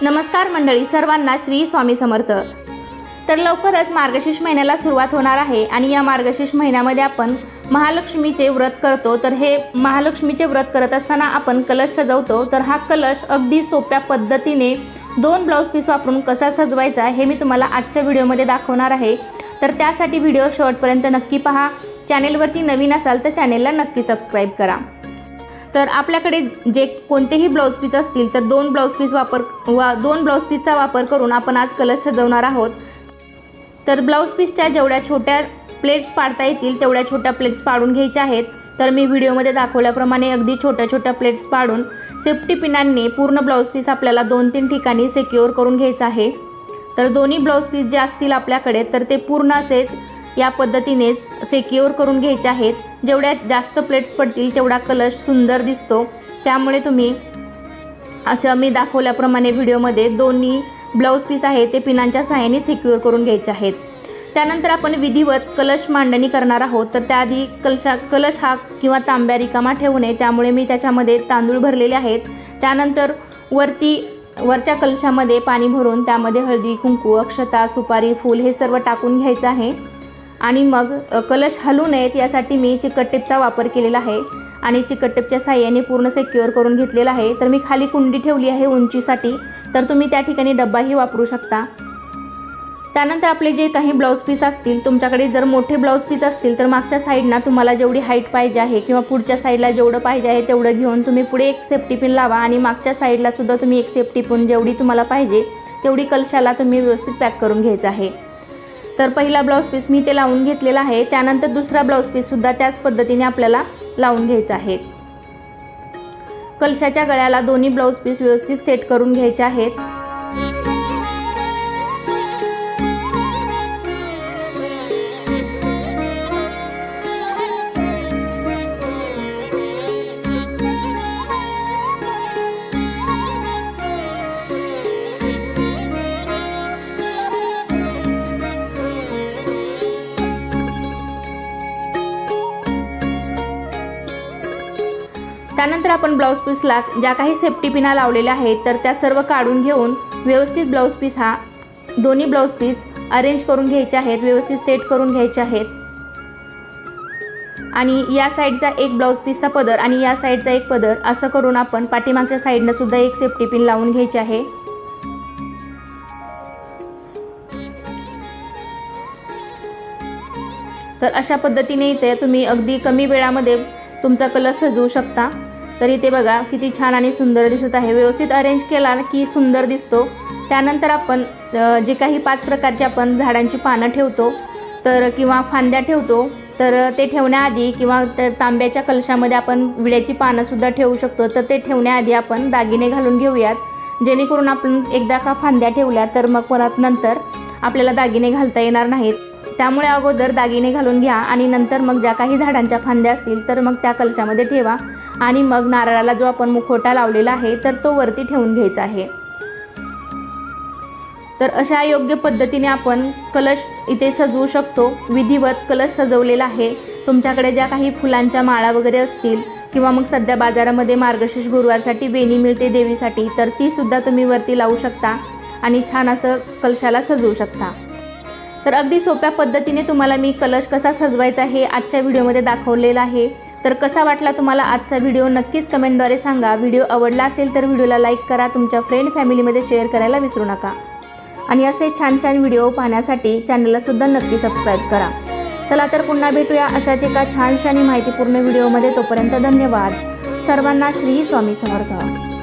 नमस्कार मंडळी, सर्वांना श्री स्वामी समर्थ। तर लवकरच मार्गशीर्ष महिन्याला सुरुवात होणार आहे आणि या मार्गशीर्ष महिन्यामध्ये आपण महालक्ष्मीचे व्रत करतो। तर हे महालक्ष्मीचे व्रत करत असताना आपण कलश सजवतो। तर हा कलश अगदी सोप्या पद्धतीने 2 ब्लाउज पीस वापरून कसा सजवायचा हे मी तुम्हाला आजच्या व्हिडिओमध्ये दाखवणार आहे। तर त्यासाठी व्हिडिओ शेवटपर्यंत नक्की पहा। चॅनेलवरती नवीन असाल तर चॅनेलला नक्की सबस्क्राइब करा। तर आपल्याकडे जे कोणतेही ब्लाउज पीस असतील तर 2 ब्लाउज पीसचा वापर करून आपण आज कलश सजवणार आहोत। तर ब्लाउज पीसच्या जेवढ्या छोट्या प्लेट्स पाडता येतील तेवढ्या छोट्या प्लेट्स पाडून घ्यायच्या आहेत। तर मी व्हिडिओमध्ये दाखवल्याप्रमाणे अगदी छोट्या प्लेट्स पाडून सेफ्टी पिनांनी पूर्ण ब्लाउज पीस आपल्याला 2-3 ठिकाणी सिक्युअर करून घ्यायचं आहे। तर दोन्ही ब्लाउज पीस जे असतील आपल्याकडे तर ते पूर्ण असेच या पद्धतीनेच सिक्युअर करून घ्यायचे आहेत। जेवढ्या जास्त प्लेट्स पडतील तेवढा कलश सुंदर दिसतो, त्यामुळे तुम्ही असं मी दाखवल्याप्रमाणे व्हिडिओमध्ये दोन्ही ब्लाउज पीस आहे ते पिनांच्या सहाय्याने सिक्युअर करून घ्यायचे आहेत। त्यानंतर आपण विधिवत कलश मांडणी करणार आहोत। तर त्याआधी कलश हा किंवा तांब्या रिकामा ठेवू नये, त्यामुळे मी त्याच्यामध्ये तांदूळ भरलेले आहेत। त्यानंतर वरच्या कलशामध्ये पाणी भरून त्यामध्ये हळदी, कुंकू, अक्षता, सुपारी, फूल हे सर्व टाकून घ्यायचं आहे। आणि मग कलश हलू नयेत यासाठी मी चिकट टेपचा वापर केलेला आहे आणि चिकट टेपच्या सहाय्याने पूर्ण सिक्युअर करून घेतलेला आहे। तर मी खाली कुंडी ठेवली आहे उंचीसाठी, तर तुम्ही त्या ठिकाणी डब्बाही वापरू शकता। त्यानंतर आपले जे काही ब्लाउज पीस असतील, तुमच्याकडे जर मोठे ब्लाउज पीस असतील तर मागच्या साईडना तुम्हाला जेवढी हाईट पाहिजे आहे किंवा पुढच्या साईडला जेवढं पाहिजे आहे तेवढं घेऊन तुम्ही पुढे एक सेफ्टी पिन लावा आणि मागच्या साईडला सुद्धा तुम्ही एक सेफ्टी पिन जेवढी तुम्हाला पाहिजे तेवढी कलशाला तुम्ही व्यवस्थित पॅक करून घ्यायचं आहे। तर पहिला ब्लाउज पीस मी ते लावून घेतलेला आहे। त्यानंतर दुसरा ब्लाउज पीस सुद्धा त्याच पद्धतीने आपल्याला लावून घ्यायचा आहे। कलशाच्या गळ्याला दोन्ही ब्लाउज पीस व्यवस्थित सेट करून घ्यायचे आहेत। त्यानंतर आपण ब्लाउज पीसला ज्या काही सेफ्टी पिना लावलेल्या आहेत तर त्या सर्व काढून घेऊन व्यवस्थित दोन्ही ब्लाउज पीस अरेंज करून घ्यायचे आहेत, व्यवस्थित सेट करून घ्यायचे आहेत। आणि या साईडचा एक ब्लाउज पीसचा पदर आणि या साईडचा एक पदर असं करून आपण पाठीमागच्या साईडने सुद्धा एक सेफ्टी पिन लावून घ्यायची आहे। तर अशा पद्धतीने इथे तुम्ही अगदी कमी वेळामध्ये तुमचा कलश सजवू शकता। तर इथे बघा किती छान आणि सुंदर दिसत आहे। व्यवस्थित अरेंज केला की सुंदर दिसतो। त्यानंतर आपण जे काही 5 प्रकारचे आपण झाडांची पानं ठेवतो तर किंवा फांद्या ठेवतो, तर ते ठेवण्याआधी किंवा तांब्याच्या कलशामध्ये आपण विड्याची पानं सुद्धा ठेवू शकतो। तर ते ठेवण्याआधी आपण दागिने घालून घेऊयात, जेणेकरून आपण एकदा का फांद्या ठेवल्या तर मग परत नंतर आपल्याला दागिने घालता येणार नाहीत। त्यामुळे अगोदर दागिने घालून घ्या आणि नंतर मग ज्या काही झाडांच्या फांद्या असतील तर मग त्या कलशामध्ये ठेवा आणि मग नारळाला जो आपण मुखवटा लावलेला आहे तर तो वरती ठेवून घ्यायचा आहे। तर अशा योग्य पद्धतीने आपण कलश इथे सजवू शकतो। विधिवत कलश सजवलेला आहे। तुमच्याकडे ज्या काही फुलांच्या माळा वगैरे असतील किंवा मग सध्या बाजारामध्ये मार्गशीर्ष गुरुवारसाठी वेणी मिळते देवीसाठी, तर ती सुद्धा तुम्ही वरती लावू शकता आणि छान असं कलशाला सजवू शकता। तर अगदी सोप्या पद्धतीने तुम्हाला मी कलश कसा सजवायचा हे आजच्या व्हिडिओमध्ये दाखवलेला आहे। तर कसा वाटला तुम्हाला आजचा व्हिडिओ नक्कीच कमेंटद्वारे सांगा। व्हिडिओ आवडला असेल तर व्हिडिओला लाईक करा, तुमच्या फ्रेंड फॅमिलीमध्ये शेअर करायला विसरू नका आणि असे छान व्हिडिओ पाहण्यासाठी चॅनलला सुद्धा नक्की सबस्क्राईब करा। चला तर पुन्हा भेटूया अशाच एका छानशा आणि माहितीपूर्ण व्हिडिओमध्ये। तोपर्यंत धन्यवाद। सर्वांना श्री स्वामी समर्थ।